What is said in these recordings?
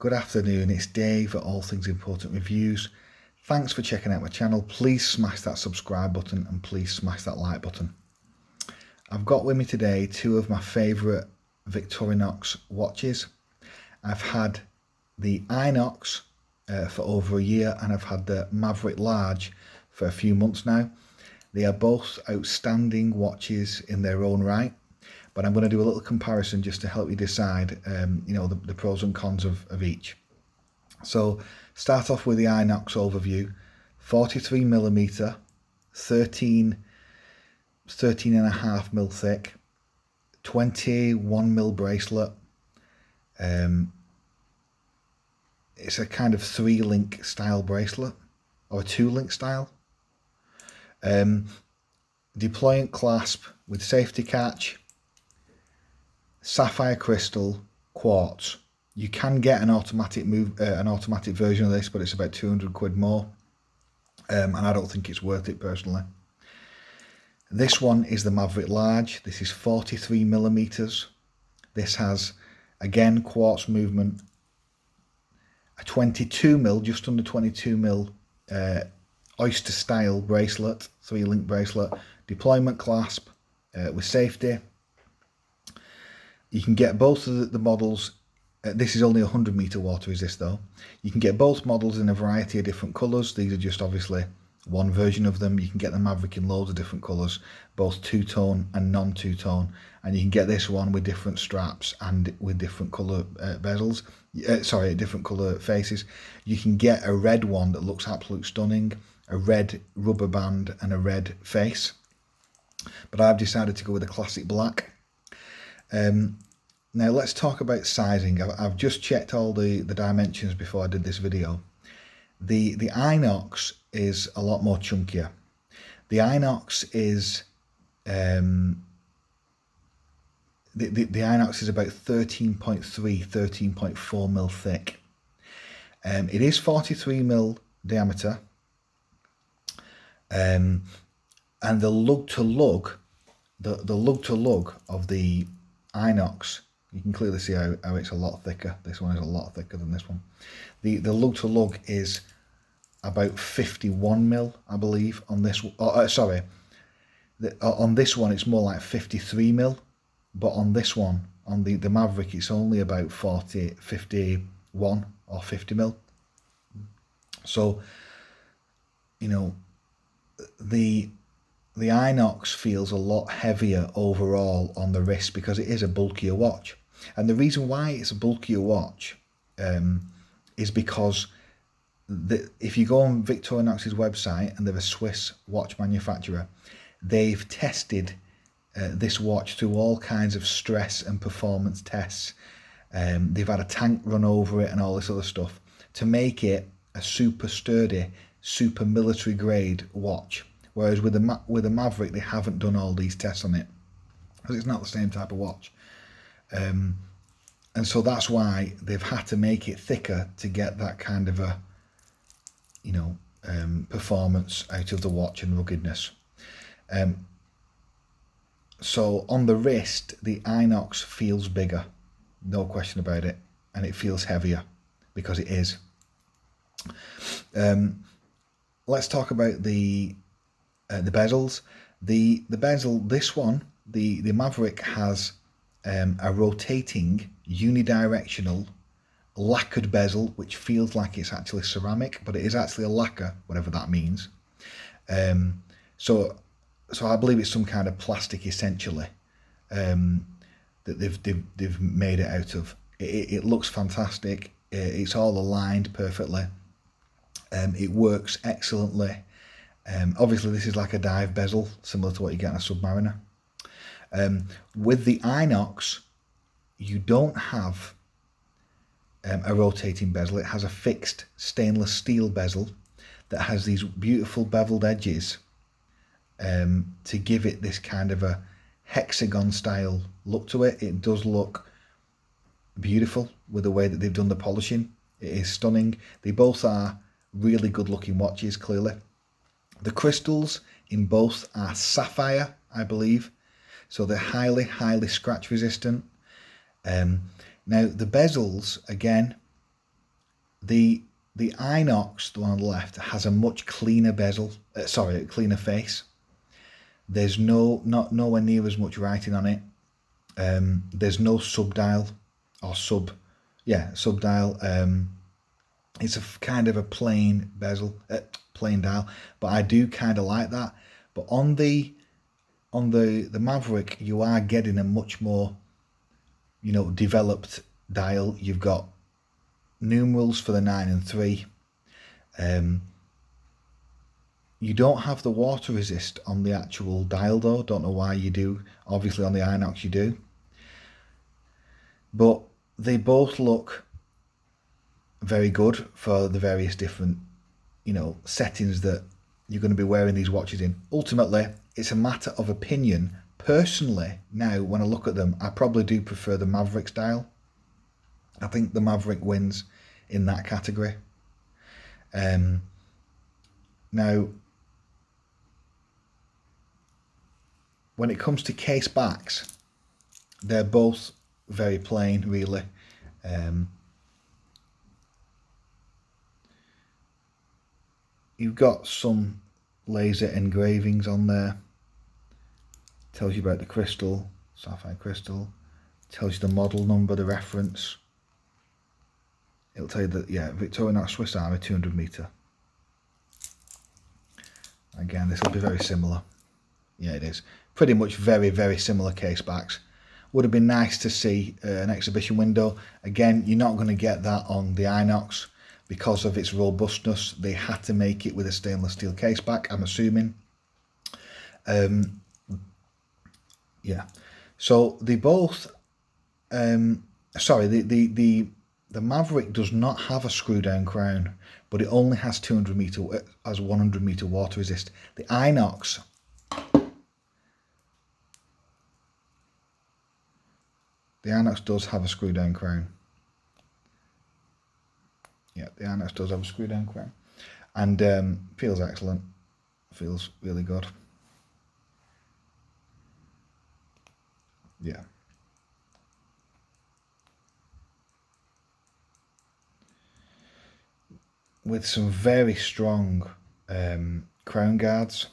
Good afternoon, it's Dave at All Things Important Reviews. Thanks for checking out my channel. Please smash that subscribe button and please smash that like button. I've got with me today two of my favourite Victorinox watches. I've had the Inox for over a year and I've had the Maverick Large for a few months now. They are both outstanding watches in their own right, but I'm going to do a little comparison just to help you decide the pros and cons of each. So start off with the Inox overview. 43mm, 13.5 mil thick, 21mm bracelet. It's a kind of 3-link style bracelet, or a 2-link style. Deployant clasp with safety catch, sapphire crystal, quartz. You can get an automatic version of this, but it's about 200 quid more, and I don't think it's worth it personally. This one is the Maverick Large. This is 43mm. This has, again, quartz movement, a 22mm, just under 22mm oyster style bracelet, 3-link bracelet, deployment clasp with safety. You can get both of the models. This is only 100 meter water resist though. You can get both models in a variety of different colours. These are just obviously one version of them. You can get the Maverick in loads of different colours, both two-tone and non-two-tone, and you can get this one with different straps and with different colour bezels. Different colour faces. You can get a red one that looks absolutely stunning, a red rubber band and a red face, but I've decided to go with a classic black. Now let's talk about sizing. I've just checked all the dimensions before I did this video. The Inox is a lot more chunkier. The Inox is the Inox is about 13.3, 13.4 mil thick. It is 43mm diameter, and the lug to lug of the Inox, you can clearly see how it's a lot thicker. This one is a lot thicker than this one. The lug to lug is about 51mm, I believe, on this. On this one it's more like 53mm, but on this one, on the Maverick, it's only about 51 or 50mm. So, the Inox feels a lot heavier overall on the wrist because it is a bulkier watch. And the reason why it's a bulkier watch is because if you go on Victorinox's website, and they're a Swiss watch manufacturer, they've tested this watch through all kinds of stress and performance tests. They've had a tank run over it and all this other stuff to make it a super sturdy, super military grade watch. Whereas with the Maverick, they haven't done all these tests on it because it's not the same type of watch. And so that's why they've had to make it thicker to get that kind of a, performance out of the watch and ruggedness. So on the wrist, the Inox feels bigger, no question about it, and it feels heavier because it is. Let's talk about the bezels. The bezel, this one, the Maverick has a rotating unidirectional lacquered bezel, which feels like it's actually ceramic, but it is actually a lacquer, whatever that means. So I believe it's some kind of plastic essentially that they've made it out of. It looks fantastic. It's all aligned perfectly. It works excellently. Obviously this is like a dive bezel, similar to what you get in a Submariner. With the Inox, you don't have a rotating bezel. It has a fixed stainless steel bezel that has these beautiful beveled edges to give it this kind of a hexagon style look to it. It does look beautiful with the way that they've done the polishing. It is stunning. They both are really good looking watches, clearly. The crystals in both are sapphire, I believe, so they're highly scratch resistant. Now the bezels, again, The Inox, the one on the left, has a much cleaner bezel, cleaner face. There's nowhere near as much writing on it. There's no subdial or subdial. It's a kind of a plain bezel, plain dial, but I do kind of like that. But on the Maverick, you are getting a much more, developed dial. You've got numerals for the 9 and 3. You don't have the water resist on the actual dial though. Don't know why you do. Obviously on the Inox you do. But they both look very good for the various different, settings that you're going to be wearing these watches in. Ultimately, it's a matter of opinion. Personally, now when I look at them, I probably do prefer the Maverick style. I think the Maverick wins in that category. Now, when it comes to case backs, they're both very plain, really. You've got some laser engravings on there. Tells you about the crystal, sapphire crystal. Tells you the model number, the reference. It'll tell you that, Victorinox Swiss Army 200 meter. Again, this will be very similar. Yeah, it is. Pretty much very, very similar case backs. Would have been nice to see an exhibition window. Again, you're not going to get that on the Inox because of its robustness. They had to make it with a stainless steel case back, I'm assuming. Yeah. So they both. The Maverick does not have a screw down crown, but it only has 200 meter, has 100 meter water resist. The Inox. The Inox does have a screw down crown. Yeah, the Inox does have a screw down crown. And feels excellent. Feels really good. Yeah. With some very strong crown guards.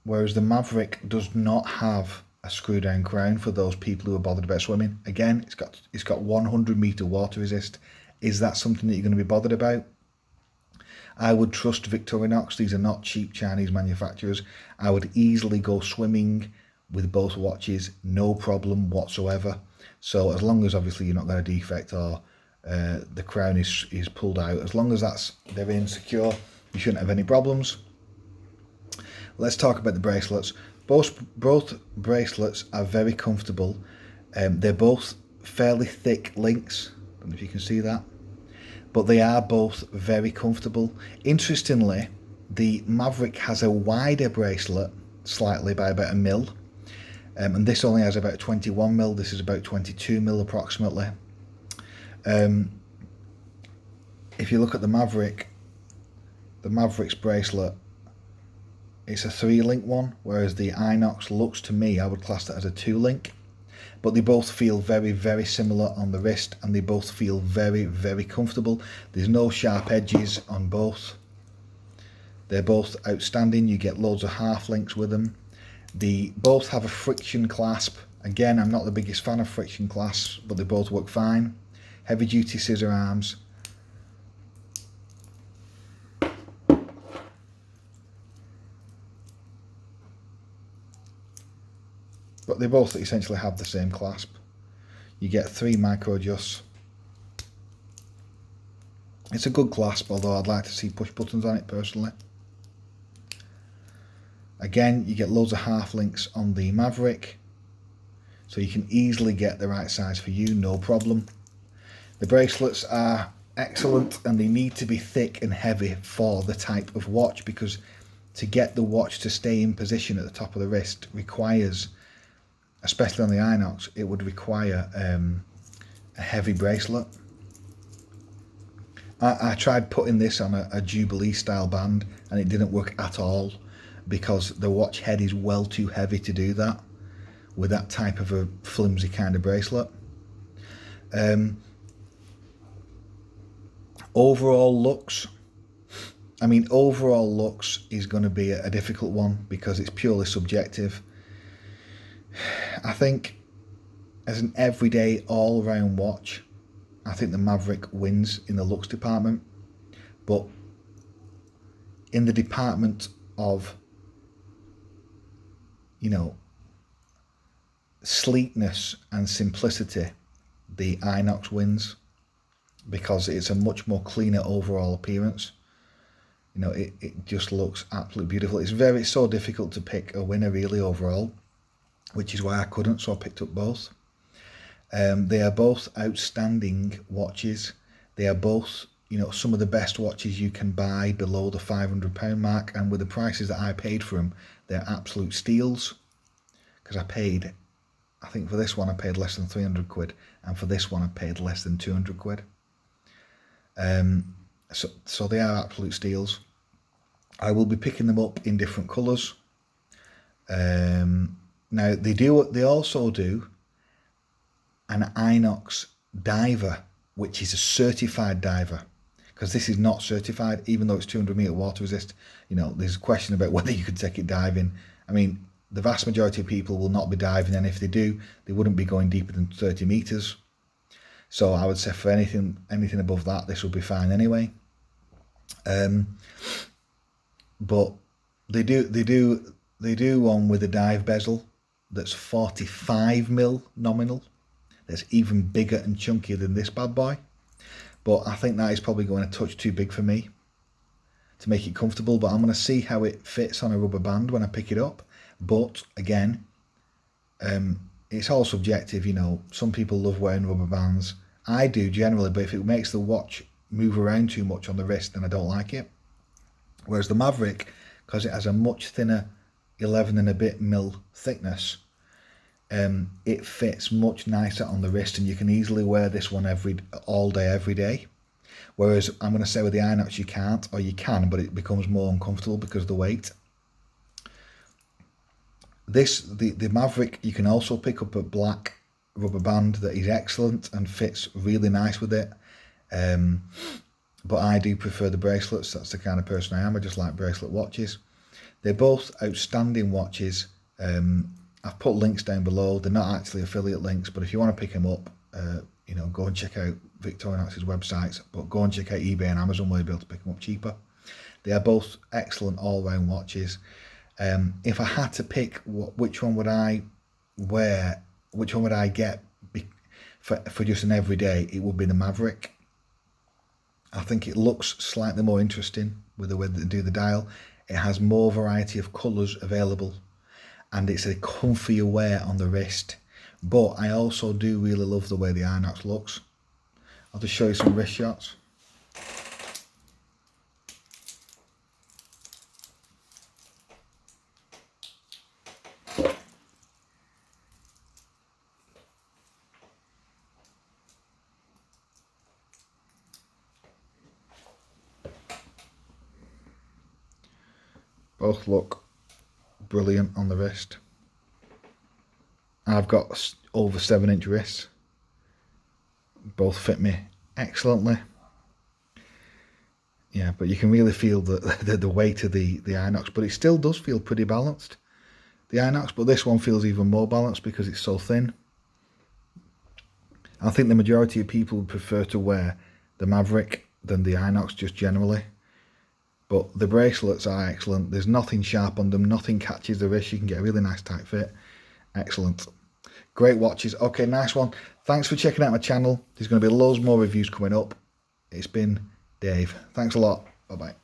Whereas the Maverick does not have a screw down crown for those people who are bothered about swimming. Again, it's got 100 meter water resist. Is that something that you're going to be bothered about? I would trust Victorinox. These are not cheap Chinese manufacturers. I would easily go swimming with both watches, no problem whatsoever. So as long as obviously you're not got a defect or the crown is pulled out, as long as they're in secure, you shouldn't have any problems. Let's talk about the bracelets. Both bracelets are very comfortable. They're both fairly thick links. I don't know if you can see that. But they are both very comfortable. Interestingly, the Maverick has a wider bracelet, slightly by about 1 mil. And this only has about 21 mil. This is about 22 mil approximately. If you look at the Mavericks bracelet, it's a 3-link one, whereas the Inox looks to me, I would class that as a 2-link. But they both feel very, very similar on the wrist, and they both feel very, very comfortable. There's no sharp edges on both. They're both outstanding. You get loads of half links with them. They both have a friction clasp. Again, I'm not the biggest fan of friction clasps, but they both work fine. Heavy duty scissor arms. But they both essentially have the same clasp. You get 3 micro adjusts. It's a good clasp, although I'd like to see push buttons on it personally. Again, you get loads of half links on the Maverick, so you can easily get the right size for you, no problem. The bracelets are excellent, and they need to be thick and heavy for the type of watch, because to get the watch to stay in position at the top of the wrist requires, especially on the Inox, it would require a heavy bracelet. I tried putting this on a Jubilee style band, and it didn't work at all, because the watch head is well too heavy to do that with that type of a flimsy kind of bracelet. Overall looks, I mean, overall looks is going to be a difficult one because it's purely subjective. I think as an everyday all-round watch, I think the Maverick wins in the looks department. But in the department of, you know, sleekness and simplicity, the Inox wins because it's a much more cleaner overall appearance. You know, it just looks absolutely beautiful. It's so difficult to pick a winner really overall, which is why I couldn't, so I picked up both. They are both outstanding watches. They are both, you know, some of the best watches you can buy below the £500 mark, and with the prices that I paid for them, they're absolute steals. Because I think for this one I paid less than 300 quid, and for this one I paid less than 200 quid. So they are absolute steals. I will be picking them up in different colours. Now they also do an Inox diver, which is a certified diver, because this is not certified, even though it's 200 metre water resist. You know, there's a question about whether you could take it diving. I mean, the vast majority of people will not be diving, and if they do, they wouldn't be going deeper than 30 metres. So I would say for anything above that, this will be fine anyway. But they do one with a dive bezel that's 45mm nominal. That's even bigger and chunkier than this bad boy. But I think that is probably going a touch too big for me to make it comfortable. But I'm going to see how it fits on a rubber band when I pick it up. But again, it's all subjective. You know, some people love wearing rubber bands. I do generally, but if it makes the watch move around too much on the wrist, then I don't like it. Whereas the Maverick, because it has a much thinner 11 and a bit mil thickness, it fits much nicer on the wrist, and you can easily wear this one all day, every day. Whereas I'm going to say with the Inox you can't, or you can, but it becomes more uncomfortable because of the weight. The Maverick, you can also pick up a black rubber band that is excellent and fits really nice with it. But I do prefer the bracelets. That's the kind of person I am. I just like bracelet watches. They're both outstanding watches. I've put links down below. They're not actually affiliate links, but if you want to pick them up, you know, go and check out Victorinox's websites, but go and check out eBay and Amazon where you'll be able to pick them up cheaper. They are both excellent all-round watches. If I had to pick which one would I wear, which one would I get for just an everyday, it would be the Maverick. I think it looks slightly more interesting with the way that they do the dial. It has more variety of colours available, and it's a comfier wear on the wrist. But I also do really love the way the Inox looks. I'll just show you some wrist shots. Both look brilliant on the wrist. I've got over 7-inch wrists. Both fit me excellently. Yeah, but you can really feel the weight of the Inox, but it still does feel pretty balanced. The Inox, but this one feels even more balanced because it's so thin. I think the majority of people would prefer to wear the Maverick than the Inox just generally. But the bracelets are excellent. There's nothing sharp on them. Nothing catches the wrist. You can get a really nice tight fit. Excellent. Great watches. Okay, nice one. Thanks for checking out my channel. There's going to be loads more reviews coming up. It's been Dave. Thanks a lot. Bye-bye.